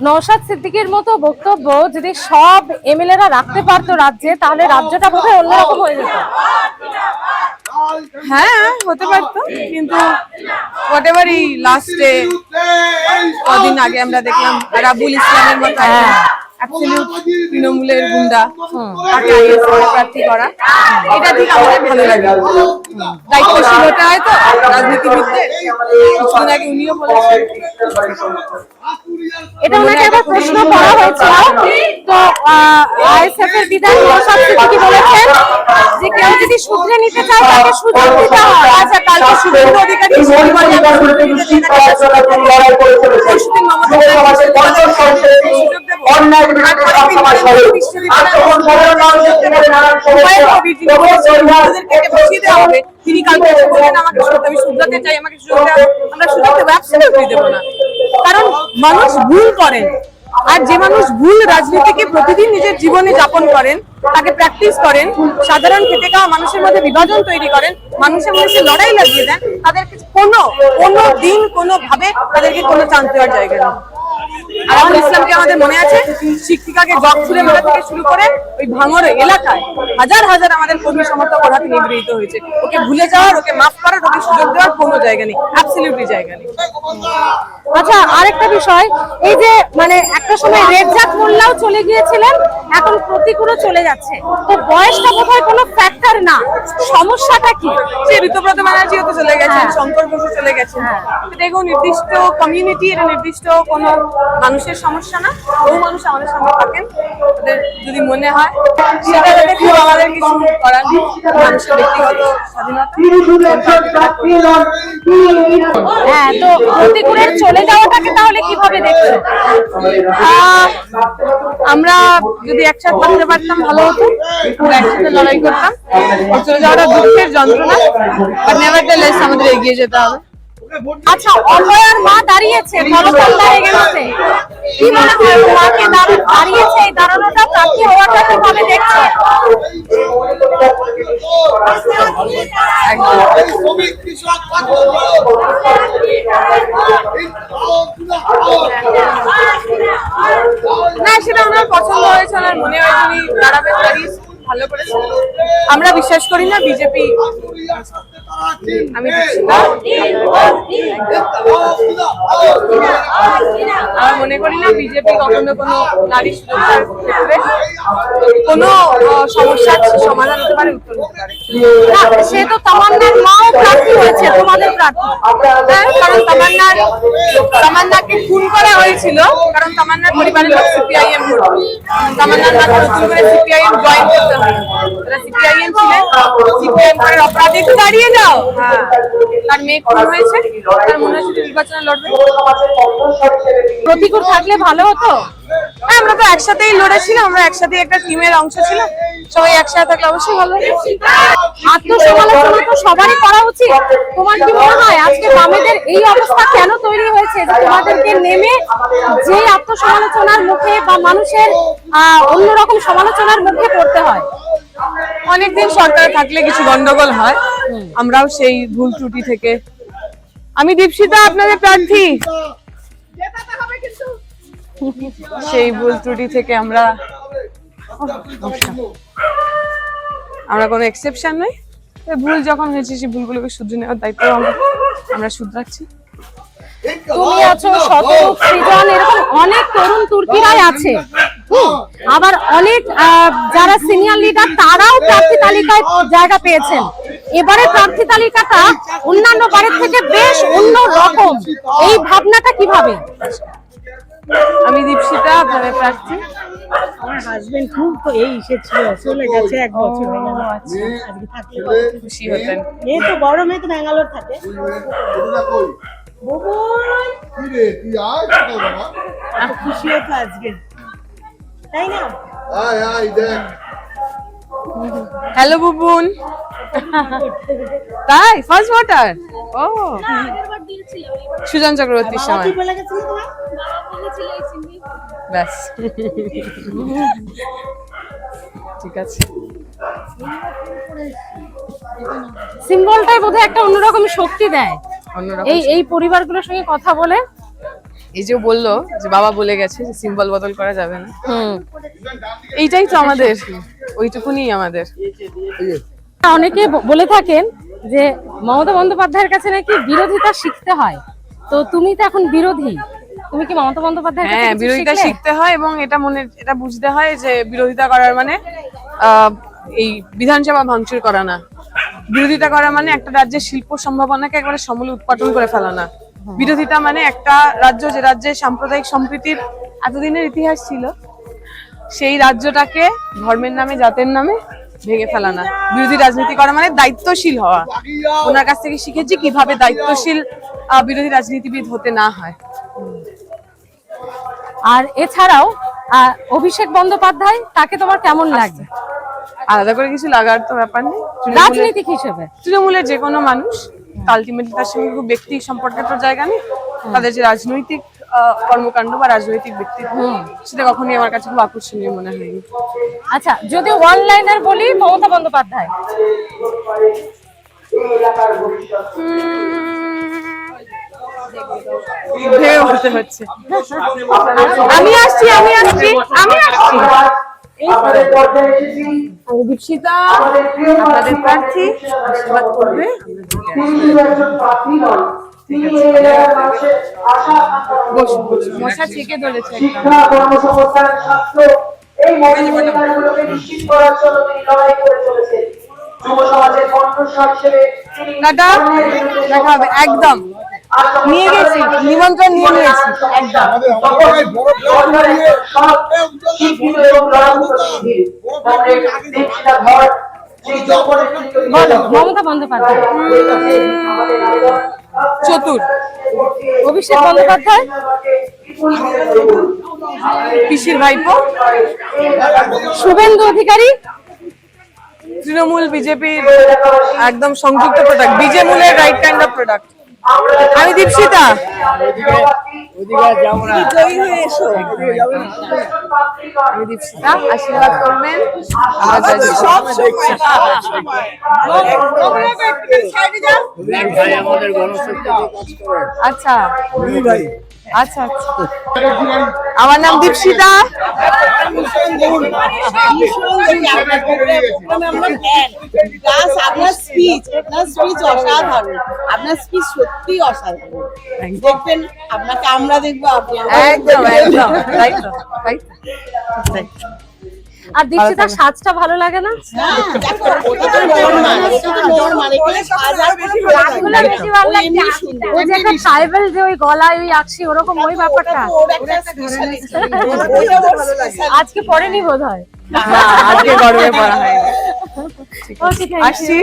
নওশাদ সিদ্দিকীর মতো বক্তব্য যদি সব এমএলএরা রাখতে পারতো রাজ্যে, তাহলে রাজ্যটা বোধহয় অন্যরকম হয়ে যেত। হ্যাঁ, হতে পারতো, কিন্তু হোয়াটএভার এই লাস্টে কদিন আগে আমরা দেখলাম রাবুল ইসলামের মতো অ্যাবসলিউট তৃণমূলের গুন্ডা তাকে প্রার্থী করা, এটা ঠিক আমাদের ভালো লাগে। দায়িত্বশীল হতে হয় তো রাজনীতিবিদদের, কিছুদিন আগে উনিও বলেছেন। এটা ওনাকে একবার প্রশ্ন করা হয়েছিল, তো আইএসএফ এর বিধায়ক নওশাদ সিদ্দিকী বলেছেন যে কেউ যদি শুধরে নিতে চায় তাকে সুযোগ দিতে হয়। আচ্ছা, কালকে শুভেন্দু অধিকারী তিনি কালকে আমাকে আমি শুধরাতে চাই, আমাকে সুযোগ দেওয়া, আমরা সুযোগ দেবো? অ্যাবসলিউটলি দেবো না। কারণ মানুষ ভুল করেন, আর যে মানুষ ভুল রাজনীতিকে প্রতিদিন নিজের জীবনে যাপন করেন, তাকে প্র্যাকটিস করেন, সাধারণ খেটে খাওয়া মানুষের মধ্যে বিভাজন তৈরি করেন, মানুষের মধ্যে লড়াই লাগিয়ে দেন, তাদেরকে কোনো দিন কোনো ভাবে তাদেরকে কোনো চান্স দেওয়ার জায়গা নেই। রাবুল ইসলামকে আমাদের মনে আছে, শিক্ষিকাকে জগ ছুড়ে মারা থেকে শুরু করে ওই ভাঙর এলাকায় হাজার হাজার আমাদের কর্মী সমর্থক ওর হাতে নিগৃহীত হয়েছে। ওকে ভুলে যাওয়ার, ওকে মাফ করার, ওকে সুযোগ দেওয়ার কোনো জায়গা নেই, অ্যাবসলিউটলি জায়গা নেই। আচ্ছা, আরেকটা বিষয়, এই যে মানে একটা সময় রেজ্জাক মোল্লাও চলে গিয়েছিলেন, এখন প্রতিকূলও চলে যাচ্ছে, তো বয়সটা বোধহয় কোনো ফ্যাক্টর না, সমস্যাটা কি? সে ঋতুব্রত ব্যানার্জিও তো চলে গেছেন, শঙ্কর ঘোষও চলে গেছেন। দেখো, নির্দিষ্ট কমিউনিটি, এটা নির্দিষ্ট কোনো মানুষের সমস্যা না। বহু মানুষ আমাদের সঙ্গে থাকেন, ওদের যদি মনে হয় সেটা দেখে আমাদের কিছু করার নেই, মানুষের ব্যক্তিগত স্বাধীনতা। হ্যাঁ, তো প্রতিকূলের চলে যাওয়াটাকে তাহলে কিভাবে দেখছো? আমরা যদি একসাথে থাকতে পারতাম ভালো হতো, আমরা একসাথে লড়াই করতাম। চলে যাওয়াটা দুঃখের যন্ত্রণা, বাট নেভারথেলেস আমাদের এগিয়ে যেতে হবে। আচ্ছা, অভয়ার মা দাঁড়িয়েছে ফলাফল দাঁড়িয়ে গেছে, কি মনে হয় মাকে দাঁড়িয়েছে, এই দাঁড়ানোটা প্রার্থী হওয়াটা কিভাবে দেখছো? না, সেটা ওনার পছন্দ হয়েছে, ওনার মনে হয় তিনি দাঁড়াবে, ভালো করেছেন। আমরা বিশ্বাস করি না বিজেপি, আমি আমার মনে করি না বিজেপি কখনো কোনো নারী সুরক্ষার ক্ষেত্রে কোনো সমস্যার সমাধান হতে পারে, উত্তর হতে পারে। সে তো তামান্নার মাও প্রার্থী হয়েছে, তোমাদের প্রার্থী। কারণ তামান্নাকে খুন করা হয়েছিল, কারণ তামান্নার পরিবারের লোক সিপিআইএম ভোট, তামান্নার মাকে নতুন করে সিপিআইএম জয়েন করতে হয়। তারা সিপিআইএম ছিলেন, সিপিআইএম করার অপরাধে দাঁড়িয়ে যাও। হ্যাঁ, তার মেয়ে খুন হয়েছে, তার মনে হচ্ছে নির্বাচনে লড়বে। প্রতিকূল থাকলে ভালো হতো। হ্যাঁ, আমরা তো একসাথেই লড়েছিলাম, আমরা একসাথে একটা টিমের অংশ ছিলাম, সবাই একসাথে থাকলে অবশ্যই ভালো হতো। আত্মসমালোচনা তো সবারই করা উচিত। তোমার কি মনে হয় আজকে বামেদের এই অবস্থা কেন তৈরি হয়েছে, যে তোমাদেরকে নেমে যে আত্মসমালোচনার মুখে বা মানুষের অন্যরকম সমালোচনার মুখে পড়তে হয়? অনেকদিন সরকার থাকলে কিছু গন্ডগোল হয়, আমরাও সেই ভুল ত্রুটি থেকে। আমি দীপশিতা, আপনাদের প্রার্থী, সেই ভুল ত্রুটি থেকে আমরা কোনো এক্সেপশন নই। ভুল যখন হয়েছে, সেই ভুলগুলোকে শুধরে নেওয়ার দায়িত্ব আমরা শুধরাচ্ছি। তুমি আছো, শতরূপ, সৃজন, এরকম অনেক তরুণ তুর্কিরাই আছে, আবার অনেক যারা সিনিয়র লিডার তারাও প্রার্থী তালিকায় জায়গা পেয়েছেন। এবারে প্রার্থী তালিকাটা অন্যান্য বারের থেকে বেশ অন্য রকম, এই ভাবনাটা কিভাবে? আমি দীপশিতা, আপনাদের প্রার্থী। আমার হাজবেন্ড খুব তো এই এসেছিল, চলে গেছে 1 বছর হয়ে গেল। আজকে থাকতে খুশি হতেন। মেয়ে তো বড় মেয়ে তো ব্যাঙ্গালোর থাকে। খুশি হতো আজকে, তাই না? হ্যালো বুবুন। তাই ফার্স্ট ভোটার? ও, সুজন চক্রবর্তীর সময়। ব্যাস, ঠিক আছে। সিম্বলটাই বোধহয় একটা অন্যরকম শক্তি দেয় এই পরিবারগুলোর সঙ্গে কথা বলে। এই যে বললো যে বাবা বলে গেছে যে সিম্বল বদল করা যাবে না, হুম। এইটাই তো আমাদের, ওইটুকুনি আমাদের। অনেকে বলে থাকেন যে মমতা বন্দ্যোপাধ্যায়ের কাছে নাকি বিরোধিতা শিখতে হয়, তো তুমি তো এখন বিরোধী, তুমি কি মমতা বন্দ্যোপাধ্যায়ের কাছে হ্যাঁ, কিছু বিরোধিতা শিখলে? শিখতে হয় এবং এটা বুঝতে হয় যে বিরোধিতা করার মানে এই বিধানসভা ভাঙচুর করা না। বিরোধিতা করা মানে একটা রাজ্যের শিল্প সম্ভাবনাকে একবারে সমূলে উৎপাটন করে ফেলা না। বিরোধিতা মানে একটা রাজ্য, যে রাজ্যে সাম্প্রদায়িক সম্প্রীতির এতদিনের ইতিহাস ছিল, সেই রাজ্যটাকে ধর্মের নামে, জাতের নামে ভেঙে ফেলা না। বিরোধী রাজনীতি করা মানে দায়িত্বশীল হওয়া। ওনার কাছ থেকে শিখেছি কিভাবে দায়িত্বশীল বিরোধী রাজনীতিবিদ হতে না হয়। আর এছাড়াও অভিষেক বন্দ্যোপাধ্যায়, তাকে তোমার কেমন লাগে? আলাদা করে কিছু লাগার তো ব্যাপার নেই। রাজনীতিক হিসেবে তৃণমূলের যে কোনো মানুষ, আলটিমেটলি তার সঙ্গে খুব ব্যক্তি সম্পর্কের তো জায়গা নেই। তাদের যে রাজনৈতিক কর্মকাণ্ড বা রাজনৈতিক ব্যক্তিত্ব, সেটা কখনই আমার কাছে খুব আকর্ষণীয় মনে হয়নি। আচ্ছা, যদি অনলাইনার বলি মমতা বন্দ্যোপাধ্যায়, ভেবে বলতে হচ্ছে। আমি আসছি। দীপশিতা আপনাদের প্রার্থী, আশীর্বাদ করবে। মশা ছেকে ধরেছে শিক্ষা, কর্মসংস্থান, স্বাস্থ্য, এই মৌলিক অধিকারগুলোকে নিশ্চিত করার জন্য তিনি লড়াই করে চলেছেন। যুব সমাজের কণ্ঠস্বর হিসেবে তিনি টাটা, দেখা হবে। একদম নিয়ে গেছি, নিমন্ত্রণ নিয়ে নিয়েছি। একদম শিক্ষিত এবং লড়াকু প্রতিনিধি কমরেড দীপশিতা ধর, শ্রী জগন্নাথ বলো মমতা বন্দ্যোপাধ্যায়। চতুর। অভিষেক বন্দ্যোপাধ্যায়, পিসির ভাইপো। শুভেন্দু অধিকারী, তৃণমূল বিজেপির একদম সংযুক্ত প্রোডাক্ট, বিজেমূলের রাইট কাইন্ড অফ প্রোডাক্ট। আমি দীপশিতা। আমি দীপশিতা, আশীর্বাদ করবেন। আচ্ছা আচ্ছা আচ্ছা, আমার নাম দীপশিতা। আপনার স্পিচ অসাধারণ, আপনার স্পিচ সত্যি অসাধারণ। দেখবেন, আপনাকে আমরা দেখবো, আপনি একদম একদম, তাই তো, তাই তো, তাই তো। আর দীপশিতার সাজটা ভালো লাগে না? রাগগুলো বেশি ভালো লাগছে। ওই যে একটা ট্রাইবাল, যে ওই গলায় ওই আকশি, ওরকম ওই ব্যাপারটা আজকে পরেনি বোধ হয়। আজকে গর্বে পড়া হয়। Okay, thank you. আসছি।